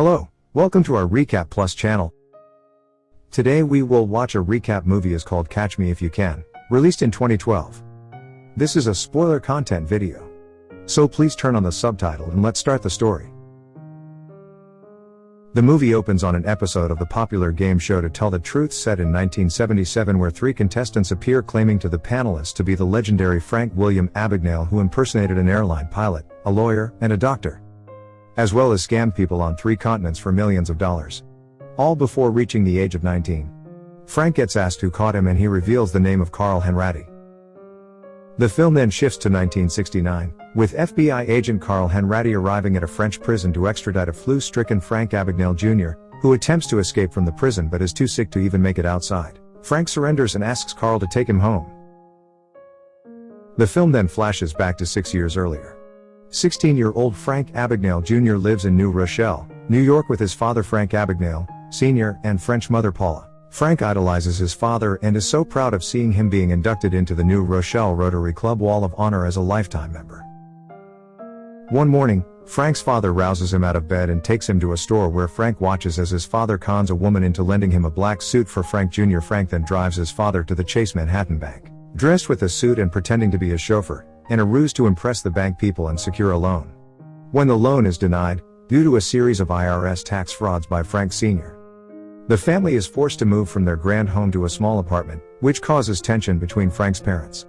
Hello, welcome to our Recap Plus channel. Today we will watch a recap movie is called Catch Me If You Can, released in 2012. This is a spoiler content video. So please turn on the subtitle and let's start the story. The movie opens on an episode of the popular game show To Tell the Truth set in 1977 where three contestants appear claiming to the panelists to be the legendary Frank William Abagnale who impersonated an airline pilot, a lawyer, and a doctor, as well as scammed people on 3 continents for millions of dollars. All before reaching the age of 19. Frank gets asked who caught him and he reveals the name of Carl Henratty. The film then shifts to 1969, with FBI agent Carl Henratty arriving at a French prison to extradite a flu-stricken Frank Abagnale Jr., who attempts to escape from the prison but is too sick to even make it outside. Frank surrenders and asks Carl to take him home. The film then flashes back to 6 years earlier. 16-year-old Frank Abagnale Jr. lives in New Rochelle, New York with his father Frank Abagnale, Sr., and French mother Paula. Frank idolizes his father and is so proud of seeing him being inducted into the New Rochelle Rotary Club Wall of Honor as a lifetime member. One morning, Frank's father rouses him out of bed and takes him to a store where Frank watches as his father cons a woman into lending him a black suit for Frank Jr. Frank then drives his father to the Chase Manhattan Bank, dressed with a suit and pretending to be a chauffeur, in a ruse to impress the bank people and secure a loan. When the loan is denied, due to a series of IRS tax frauds by Frank Sr., the family is forced to move from their grand home to a small apartment, which causes tension between Frank's parents.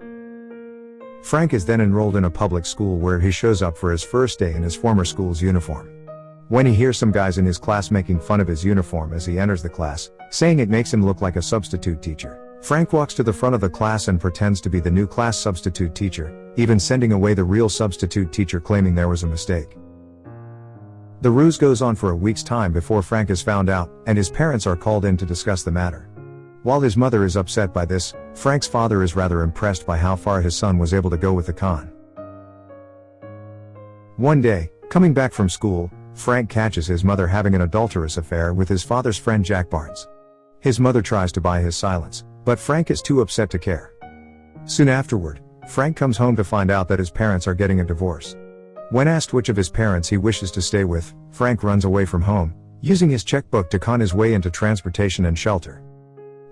Frank is then enrolled in a public school where he shows up for his first day in his former school's uniform. When he hears some guys in his class making fun of his uniform as he enters the class, saying it makes him look like a substitute teacher, Frank walks to the front of the class and pretends to be the new class substitute teacher, even sending away the real substitute teacher claiming there was a mistake. The ruse goes on for a week's time before Frank is found out, and his parents are called in to discuss the matter. While his mother is upset by this, Frank's father is rather impressed by how far his son was able to go with the con. One day, coming back from school, Frank catches his mother having an adulterous affair with his father's friend Jack Barnes. His mother tries to buy his silence, but Frank is too upset to care. Soon afterward, Frank comes home to find out that his parents are getting a divorce. When asked which of his parents he wishes to stay with, Frank runs away from home, using his checkbook to con his way into transportation and shelter.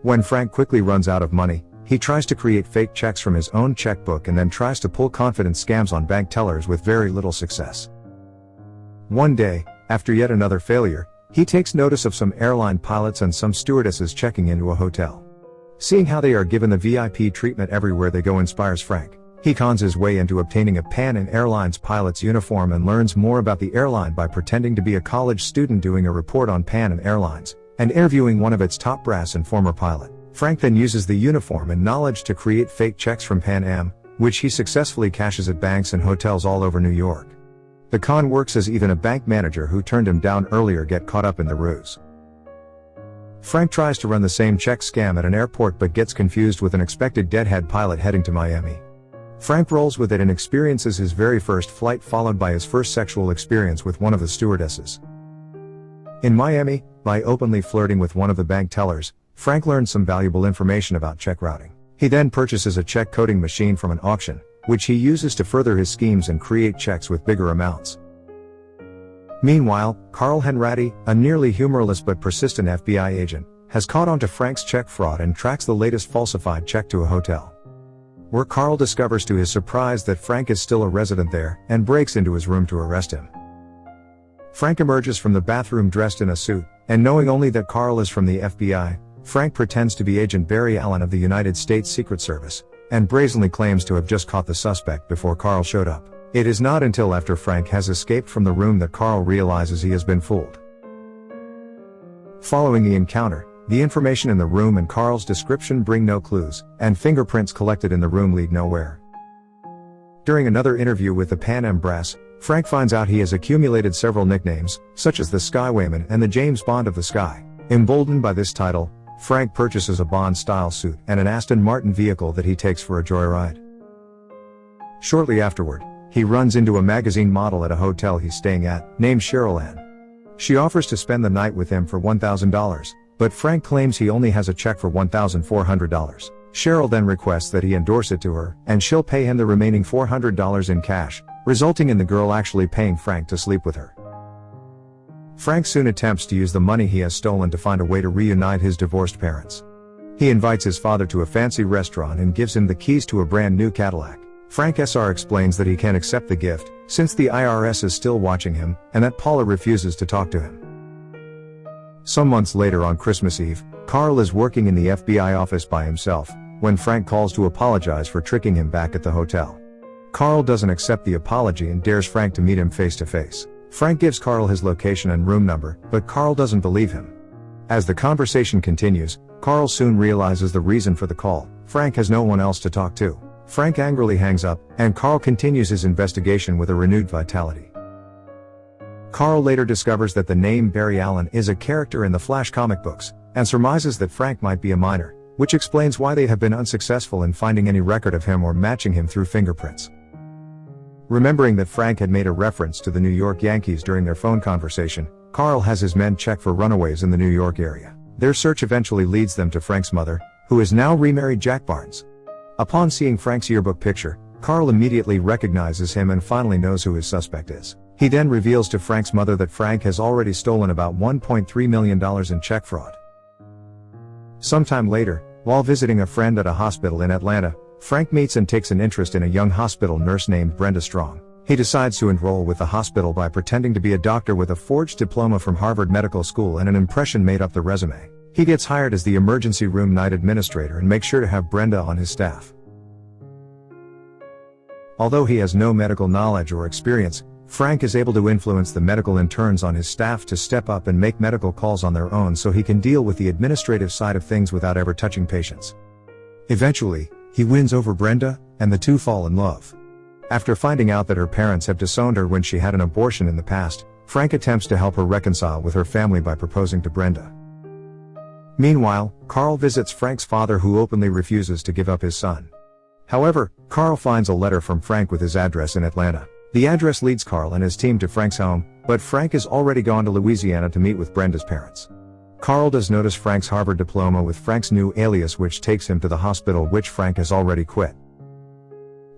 When Frank quickly runs out of money, he tries to create fake checks from his own checkbook and then tries to pull confidence scams on bank tellers with very little success. One day, after yet another failure, he takes notice of some airline pilots and some stewardesses checking into a hotel. Seeing how they are given the VIP treatment everywhere they go inspires Frank. He cons his way into obtaining a Pan Am Airlines pilot's uniform and learns more about the airline by pretending to be a college student doing a report on Pan Am Airlines, and interviewing one of its top brass and former pilot. Frank then uses the uniform and knowledge to create fake checks from Pan Am, which he successfully cashes at banks and hotels all over New York. The con works as even a bank manager who turned him down earlier get caught up in the ruse. Frank tries to run the same check scam at an airport but gets confused with an expected deadhead pilot heading to Miami. Frank rolls with it and experiences his very first flight followed by his first sexual experience with one of the stewardesses. In Miami, by openly flirting with one of the bank tellers, Frank learns some valuable information about check routing. He then purchases a check coding machine from an auction, which he uses to further his schemes and create checks with bigger amounts. Meanwhile, Carl Henratty, a nearly humorless but persistent FBI agent, has caught on to Frank's check fraud and tracks the latest falsified check to a hotel, where Carl discovers to his surprise that Frank is still a resident there, and breaks into his room to arrest him. Frank emerges from the bathroom dressed in a suit, and knowing only that Carl is from the FBI, Frank pretends to be Agent Barry Allen of the United States Secret Service, and brazenly claims to have just caught the suspect before Carl showed up. It is not until after Frank has escaped from the room that Carl realizes he has been fooled. Following the encounter, the information in the room and Carl's description bring no clues, and fingerprints collected in the room lead nowhere. During another interview with the Pan Am brass, Frank finds out he has accumulated several nicknames, such as the Skywayman and the James Bond of the Sky. Emboldened by this title, Frank purchases a Bond-style suit and an Aston Martin vehicle that he takes for a joyride. Shortly afterward, he runs into a magazine model at a hotel he's staying at, named Cheryl Ann. She offers to spend the night with him for $1,000, but Frank claims he only has a check for $1,400. Cheryl then requests that he endorse it to her, and she'll pay him the remaining $400 in cash, resulting in the girl actually paying Frank to sleep with her. Frank soon attempts to use the money he has stolen to find a way to reunite his divorced parents. He invites his father to a fancy restaurant and gives him the keys to a brand new Cadillac. Frank SR explains that he can't accept the gift, since the IRS is still watching him, and that Paula refuses to talk to him. Some months later on Christmas Eve, Carl is working in the FBI office by himself, when Frank calls to apologize for tricking him back at the hotel. Carl doesn't accept the apology and dares Frank to meet him face to face. Frank gives Carl his location and room number, but Carl doesn't believe him. As the conversation continues, Carl soon realizes the reason for the call. Frank has no one else to talk to. Frank angrily hangs up, and Carl continues his investigation with a renewed vitality. Carl later discovers that the name Barry Allen is a character in the Flash comic books, and surmises that Frank might be a minor, which explains why they have been unsuccessful in finding any record of him or matching him through fingerprints. Remembering that Frank had made a reference to the New York Yankees during their phone conversation, Carl has his men check for runaways in the New York area. Their search eventually leads them to Frank's mother, who is now remarried Jack Barnes. Upon seeing Frank's yearbook picture, Carl immediately recognizes him and finally knows who his suspect is. He then reveals to Frank's mother that Frank has already stolen about $1.3 million in check fraud. Sometime later, while visiting a friend at a hospital in Atlanta, Frank meets and takes an interest in a young hospital nurse named Brenda Strong. He decides to enroll with the hospital by pretending to be a doctor with a forged diploma from Harvard Medical School and an impression made up the resume. He gets hired as the emergency room night administrator and makes sure to have Brenda on his staff. Although he has no medical knowledge or experience, Frank is able to influence the medical interns on his staff to step up and make medical calls on their own so he can deal with the administrative side of things without ever touching patients. Eventually, he wins over Brenda, and the two fall in love. After finding out that her parents have disowned her when she had an abortion in the past, Frank attempts to help her reconcile with her family by proposing to Brenda. Meanwhile, Carl visits Frank's father, who openly refuses to give up his son. However, Carl finds a letter from Frank with his address in Atlanta. The address leads Carl and his team to Frank's home, but Frank has already gone to Louisiana to meet with Brenda's parents. Carl does notice Frank's Harvard diploma with Frank's new alias, which takes him to the hospital which Frank has already quit.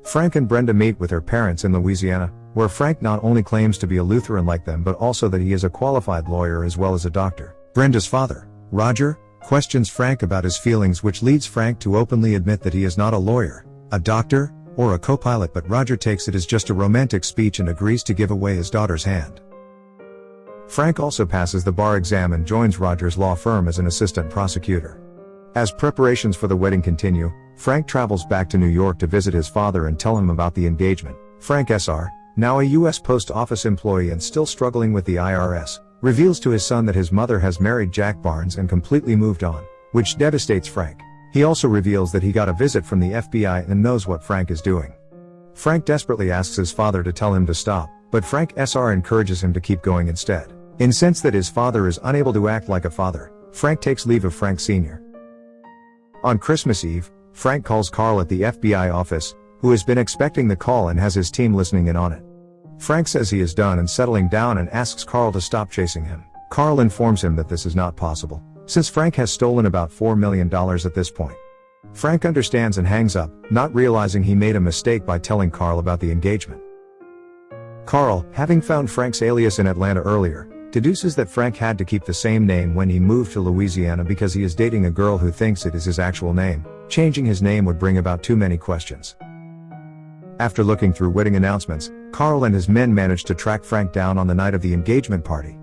Frank and Brenda meet with her parents in Louisiana, where Frank not only claims to be a Lutheran like them but also that he is a qualified lawyer as well as a doctor. Brenda's father, Roger, questions Frank about his feelings, which leads Frank to openly admit that he is not a lawyer, a doctor, or a co-pilot, but Roger takes it as just a romantic speech and agrees to give away his daughter's hand. Frank also passes the bar exam and joins Roger's law firm as an assistant prosecutor. As preparations for the wedding continue, Frank travels back to New York to visit his father and tell him about the engagement. Frank SR, now a U.S. Post Office employee and still struggling with the IRS, reveals to his son that his mother has married Jack Barnes and completely moved on, which devastates Frank. He also reveals that he got a visit from the FBI and knows what Frank is doing. Frank desperately asks his father to tell him to stop, but Frank SR encourages him to keep going instead. Incensed that his father is unable to act like a father, Frank takes leave of Frank Sr. On Christmas Eve, Frank calls Carl at the FBI office, who has been expecting the call and has his team listening in on it. Frank says he is done and settling down and asks Carl to stop chasing him. Carl informs him that this is not possible, since Frank has stolen about $4 million at this point. Frank understands and hangs up, not realizing he made a mistake by telling Carl about the engagement. Carl, having found Frank's alias in Atlanta earlier, deduces that Frank had to keep the same name when he moved to Louisiana because he is dating a girl who thinks it is his actual name. Changing his name would bring about too many questions. After looking through wedding announcements, Carl and his men managed to track Frank down on the night of the engagement party,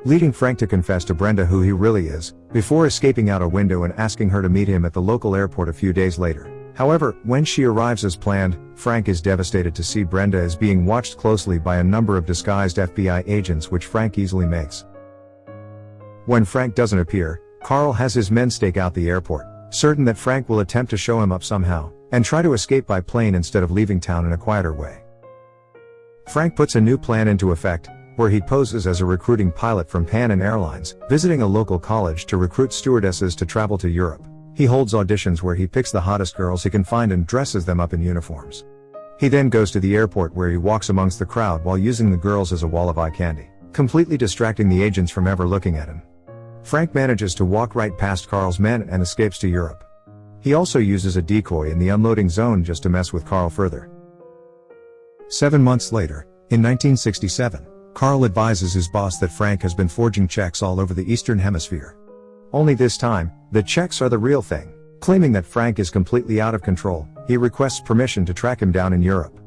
leading Frank to confess to Brenda who he really is, before escaping out a window and asking her to meet him at the local airport a few days later. However, when she arrives as planned, Frank is devastated to see Brenda as being watched closely by a number of disguised FBI agents, which Frank easily makes. When Frank doesn't appear, Carl has his men stake out the airport, certain that Frank will attempt to show him up somehow, and try to escape by plane instead of leaving town in a quieter way. Frank puts a new plan into effect, where he poses as a recruiting pilot from Pan Am Airlines, visiting a local college to recruit stewardesses to travel to Europe. He holds auditions where he picks the hottest girls he can find and dresses them up in uniforms. He then goes to the airport where he walks amongst the crowd while using the girls as a wall of eye candy, completely distracting the agents from ever looking at him. Frank manages to walk right past Carl's men and escapes to Europe. He also uses a decoy in the unloading zone just to mess with Carl further. 7 months later, in 1967, Carl advises his boss that Frank has been forging checks all over the Eastern Hemisphere. Only this time, the checks are the real thing. Claiming that Frank is completely out of control, he requests permission to track him down in Europe.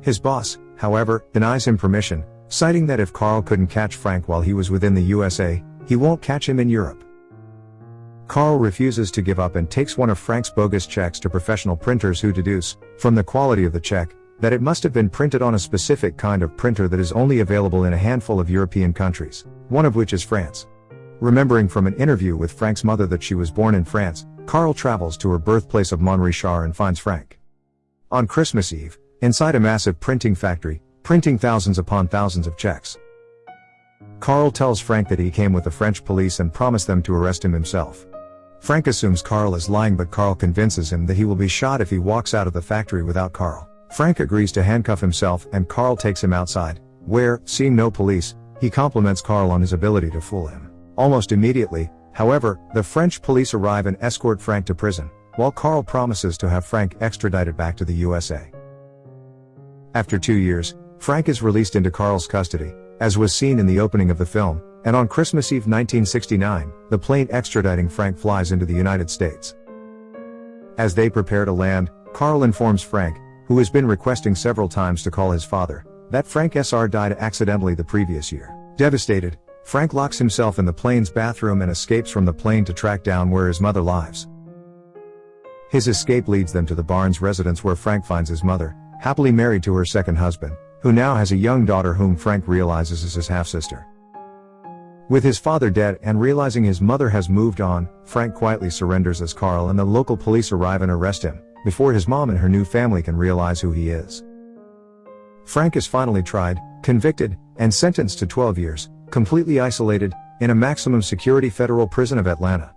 His boss, however, denies him permission, citing that if Carl couldn't catch Frank while he was within the USA, he won't catch him in Europe. Carl refuses to give up and takes one of Frank's bogus checks to professional printers who deduce, from the quality of the check, that it must have been printed on a specific kind of printer that is only available in a handful of European countries, one of which is France. Remembering from an interview with Frank's mother that she was born in France, Carl travels to her birthplace of Montrichard and finds Frank. On Christmas Eve, inside a massive printing factory, printing thousands upon thousands of checks. Carl tells Frank that he came with the French police and promised them to arrest him himself. Frank assumes Carl is lying, but Carl convinces him that he will be shot if he walks out of the factory without Carl. Frank agrees to handcuff himself and Carl takes him outside, where, seeing no police, he compliments Carl on his ability to fool him. Almost immediately, however, the French police arrive and escort Frank to prison, while Carl promises to have Frank extradited back to the USA. After 2 years, Frank is released into Carl's custody, as was seen in the opening of the film, and on Christmas Eve 1969, the plane extraditing Frank flies into the United States. As they prepare to land, Carl informs Frank, who has been requesting several times to call his father, that Frank Sr. died accidentally the previous year. Devastated, Frank locks himself in the plane's bathroom and escapes from the plane to track down where his mother lives. His escape leads them to the Barnes residence where Frank finds his mother, happily married to her second husband, who now has a young daughter whom Frank realizes is his half-sister. With his father dead and realizing his mother has moved on, Frank quietly surrenders as Carl and the local police arrive and arrest him, before his mom and her new family can realize who he is. Frank is finally tried, convicted, and sentenced to 12 years, completely isolated, in a maximum security federal prison of Atlanta.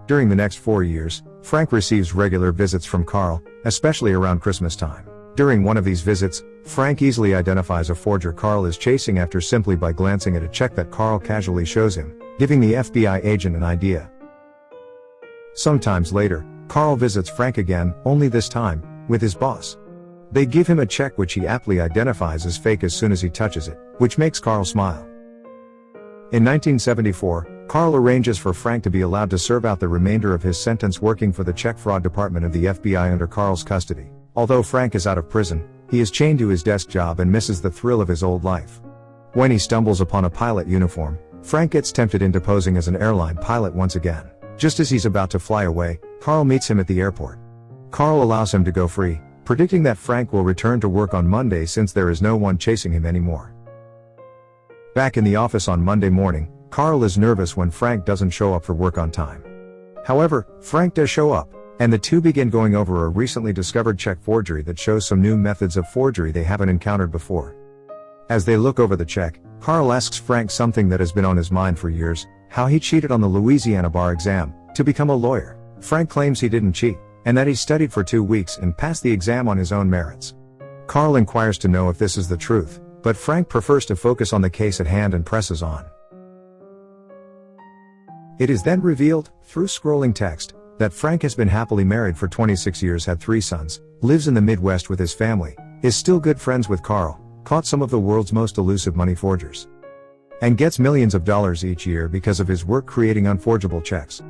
During the next 4 years, Frank receives regular visits from Carl, especially around Christmas time. During one of these visits, Frank easily identifies a forger Carl is chasing after simply by glancing at a check that Carl casually shows him, giving the FBI agent an idea. Sometimes later, Carl visits Frank again, only this time, with his boss. They give him a check which he aptly identifies as fake as soon as he touches it, which makes Carl smile. In 1974, Carl arranges for Frank to be allowed to serve out the remainder of his sentence working for the check fraud department of the FBI under Carl's custody. Although Frank is out of prison, he is chained to his desk job and misses the thrill of his old life. When he stumbles upon a pilot uniform, Frank gets tempted into posing as an airline pilot once again. Just as he's about to fly away, Carl meets him at the airport. Carl allows him to go free, predicting that Frank will return to work on Monday since there is no one chasing him anymore. Back in the office on Monday morning, Carl is nervous when Frank doesn't show up for work on time. However, Frank does show up, and the two begin going over a recently discovered check forgery that shows some new methods of forgery they haven't encountered before. As they look over the check, Carl asks Frank something that has been on his mind for years, how he cheated on the Louisiana bar exam to become a lawyer. Frank claims he didn't cheat, and that he studied for 2 weeks and passed the exam on his own merits. Carl inquires to know if this is the truth, but Frank prefers to focus on the case at hand and presses on. It is then revealed, through scrolling text, that Frank has been happily married for 26 years, had 3 sons, lives in the Midwest with his family, is still good friends with Carl, caught some of the world's most elusive money forgers, and gets millions of dollars each year because of his work creating unforgeable checks.